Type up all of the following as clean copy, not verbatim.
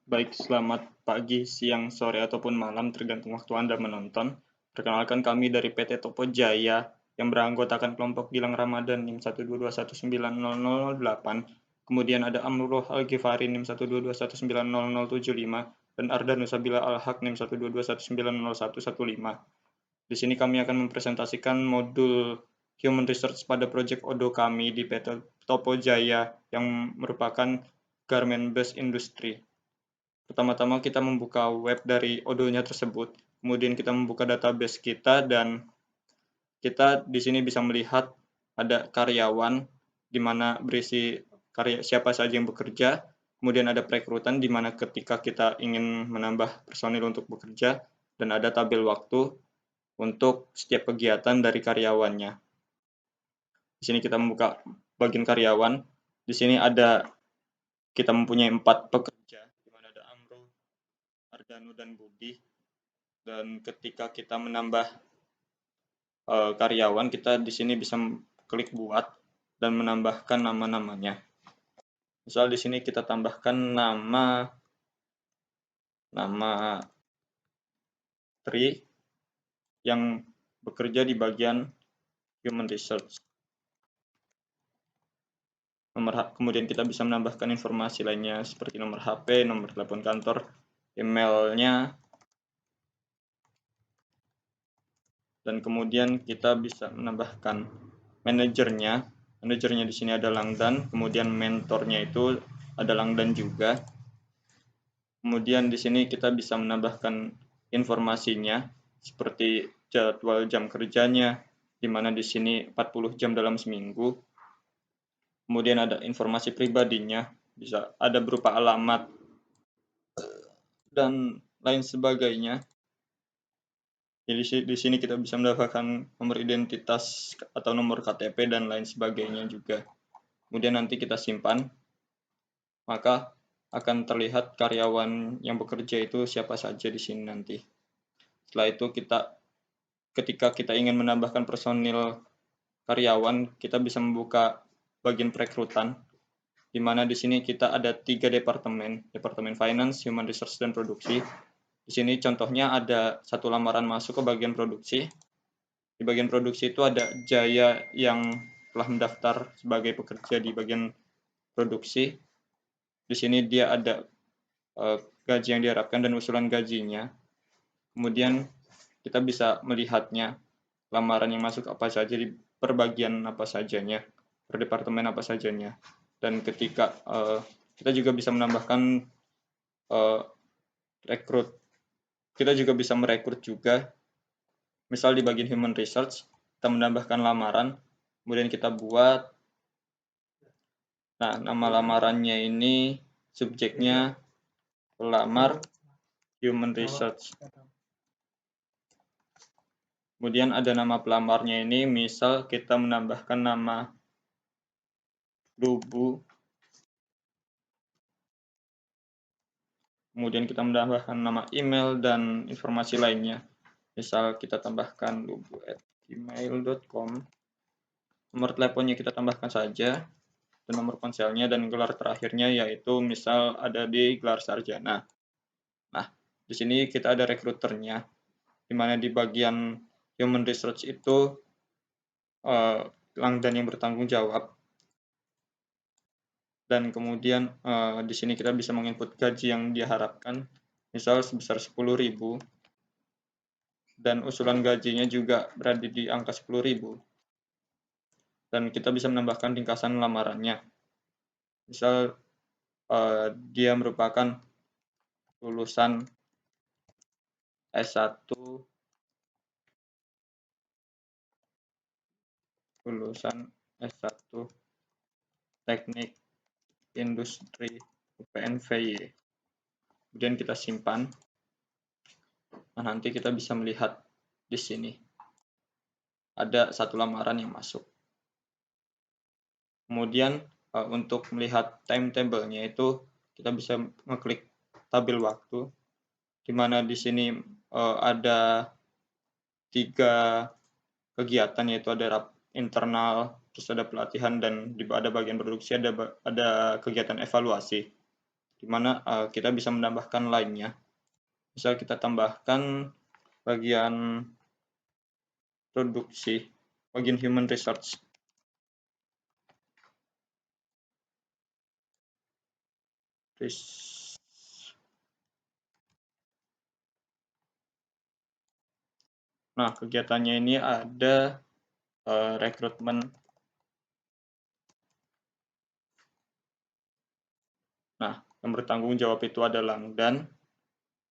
Baik, selamat pagi, siang, sore, ataupun malam tergantung waktu Anda menonton. Perkenalkan kami dari PT Topo Jaya yang beranggotakan kelompok Gilang Ramadan NIM 122190008. Kemudian ada Amrullah Al-Ghifari NIM 122190075 dan Arda Nusabila Al-Haq NIM 122190115. Di sini kami akan mempresentasikan modul Human Research pada proyek ODO kami di PT Topo Jaya yang merupakan garment based industry. Pertama-tama kita membuka web dari Odo-nya tersebut, kemudian kita membuka database kita dan kita di sini bisa melihat ada karyawan di mana berisi siapa saja yang bekerja, kemudian ada perekrutan di mana ketika kita ingin menambah personil untuk bekerja dan ada tabel waktu untuk setiap kegiatan dari karyawannya. Di sini kita membuka bagian karyawan. Di sini kita mempunyai 4 pekerja, di mana ada Amro, Ardano, dan Budi. Dan ketika kita menambah karyawan, kita di sini bisa klik buat dan menambahkan nama-namanya. Misal di sini kita tambahkan nama Tri yang bekerja di bagian Human Research. Kemudian kita bisa menambahkan informasi lainnya seperti nomor HP, nomor telepon kantor, emailnya, dan kemudian kita bisa menambahkan manajernya. Manajernya di sini ada Langdan, kemudian mentornya itu ada Langdan juga. Kemudian di sini kita bisa menambahkan informasinya seperti jadwal jam kerjanya, di mana di sini 40 jam dalam seminggu. Kemudian ada informasi pribadinya, bisa ada berupa alamat dan lain sebagainya. Jadi di sini kita bisa mendapatkan nomor identitas atau nomor KTP dan lain sebagainya juga. Kemudian nanti kita simpan, maka akan terlihat karyawan yang bekerja itu siapa saja di sini nanti. Setelah itu ketika kita ingin menambahkan personil karyawan, kita bisa membuka bagian perekrutan, di mana di sini kita ada 3 departemen, Departemen Finance, Human Resource, dan Produksi. Di sini contohnya ada satu lamaran masuk ke bagian produksi. Di bagian produksi itu ada Jaya yang telah mendaftar sebagai pekerja di bagian produksi. Di sini dia ada gaji yang diharapkan dan usulan gajinya. Kemudian kita bisa melihatnya lamaran yang masuk apa saja di perbagian apa sajanya, per departemen apa sajanya. Dan ketika kita juga bisa menambahkan rekrut, kita juga bisa merekrut juga. Misal di bagian human research, kita menambahkan lamaran, kemudian kita buat. Nah, nama lamarannya ini subjeknya pelamar human research. Kemudian ada nama pelamarnya ini, misal kita menambahkan nama Lubu. Kemudian kita menambahkan nama email dan informasi lainnya. Misal kita tambahkan lubu@gmail.com. Nomor teleponnya kita tambahkan saja, dan nomor ponselnya, dan gelar terakhirnya yaitu misal ada di gelar sarjana. Nah, di sini kita ada rekruternya, di mana di bagian human research itu Langdan yang bertanggung jawab. Dan kemudian di sini kita bisa menginput gaji yang diharapkan, misal sebesar 10.000, dan usulan gajinya juga berada di angka 10.000. Dan kita bisa menambahkan ringkasan lamarannya. Misal dia merupakan lulusan S1, Teknik Industri UPN-VY. Kemudian kita simpan. Nah, nanti kita bisa melihat di sini ada satu lamaran yang masuk. Kemudian untuk melihat timetable-nya itu kita bisa ngeklik tabel waktu, di mana di sini ada 3 kegiatan, yaitu ada internal, terus ada pelatihan, dan ada bagian produksi, ada kegiatan evaluasi. di mana kita bisa menambahkan lainnya. Misal kita tambahkan bagian produksi, bagian human research. Nah, kegiatannya ini ada rekrutmen. Nah, yang bertanggung jawab itu adalah Langdan,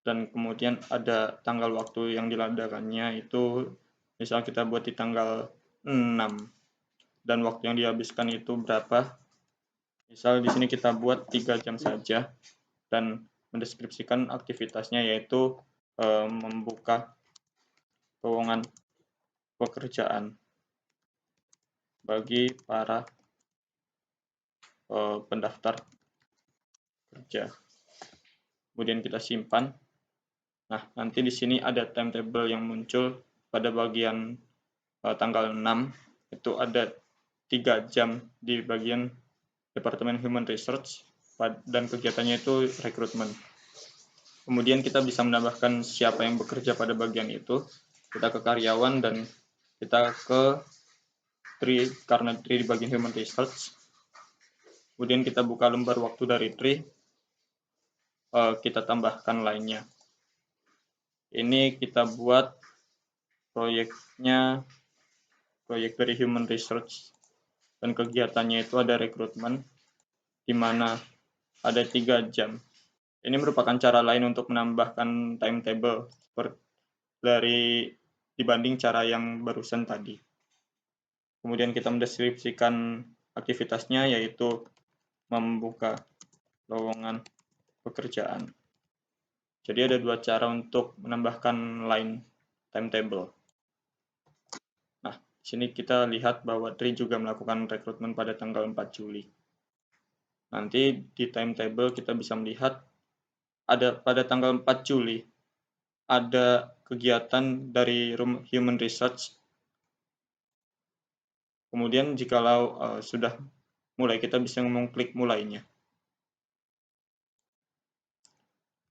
dan kemudian ada tanggal waktu yang diladakannya itu misal kita buat di tanggal 6 dan waktu yang dihabiskan itu berapa. Misal di sini kita buat 3 jam saja dan mendeskripsikan aktivitasnya yaitu membuka lowongan pekerjaan bagi para pendaftar kerja. Kemudian kita simpan. Nah, nanti di sini ada timetable yang muncul pada bagian tanggal 6, itu ada 3 jam di bagian Departemen Human Research dan kegiatannya itu rekrutmen. Kemudian kita bisa menambahkan siapa yang bekerja pada bagian itu. Kita ke karyawan dan kita ke tree, karena tree di bagian Human Research. Kemudian kita buka lembar waktu dari tree, kita tambahkan lainnya. Ini kita buat proyeknya, proyek dari Human Research, dan kegiatannya itu ada rekrutmen, di mana ada 3 jam. Ini merupakan cara lain untuk menambahkan timetable dari dibanding cara yang barusan tadi. Kemudian kita mendeskripsikan aktivitasnya yaitu membuka lowongan pekerjaan. Jadi ada 2 cara untuk menambahkan line timetable. Nah, di sini kita lihat bahwa Tri juga melakukan rekrutmen pada tanggal 4 Juli. Nanti di timetable kita bisa melihat ada pada tanggal 4 Juli ada kegiatan dari Human Research. Kemudian jikalau sudah mulai, kita bisa mengklik mulainya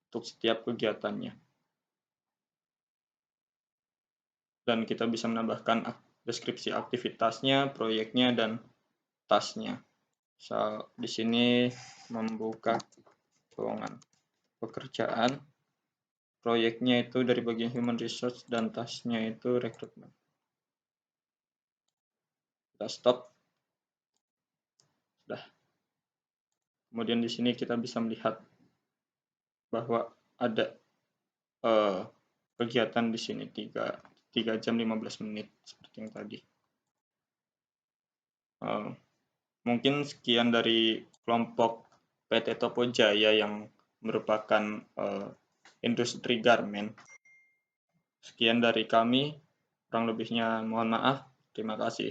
untuk setiap kegiatannya. Dan kita bisa menambahkan deskripsi aktivitasnya, proyeknya, dan tasnya. So, di sini membuka lowongan pekerjaan, proyeknya itu dari bagian Human Research, dan tasnya itu rekrutmen. Kita stop. Sudah. Kemudian di sini kita bisa melihat bahwa ada kegiatan di sini 3 jam 15 menit seperti yang tadi. Mungkin sekian dari kelompok PT Topo Jaya yang merupakan industri garmen. Sekian dari kami, kurang lebihnya mohon maaf. Terima kasih.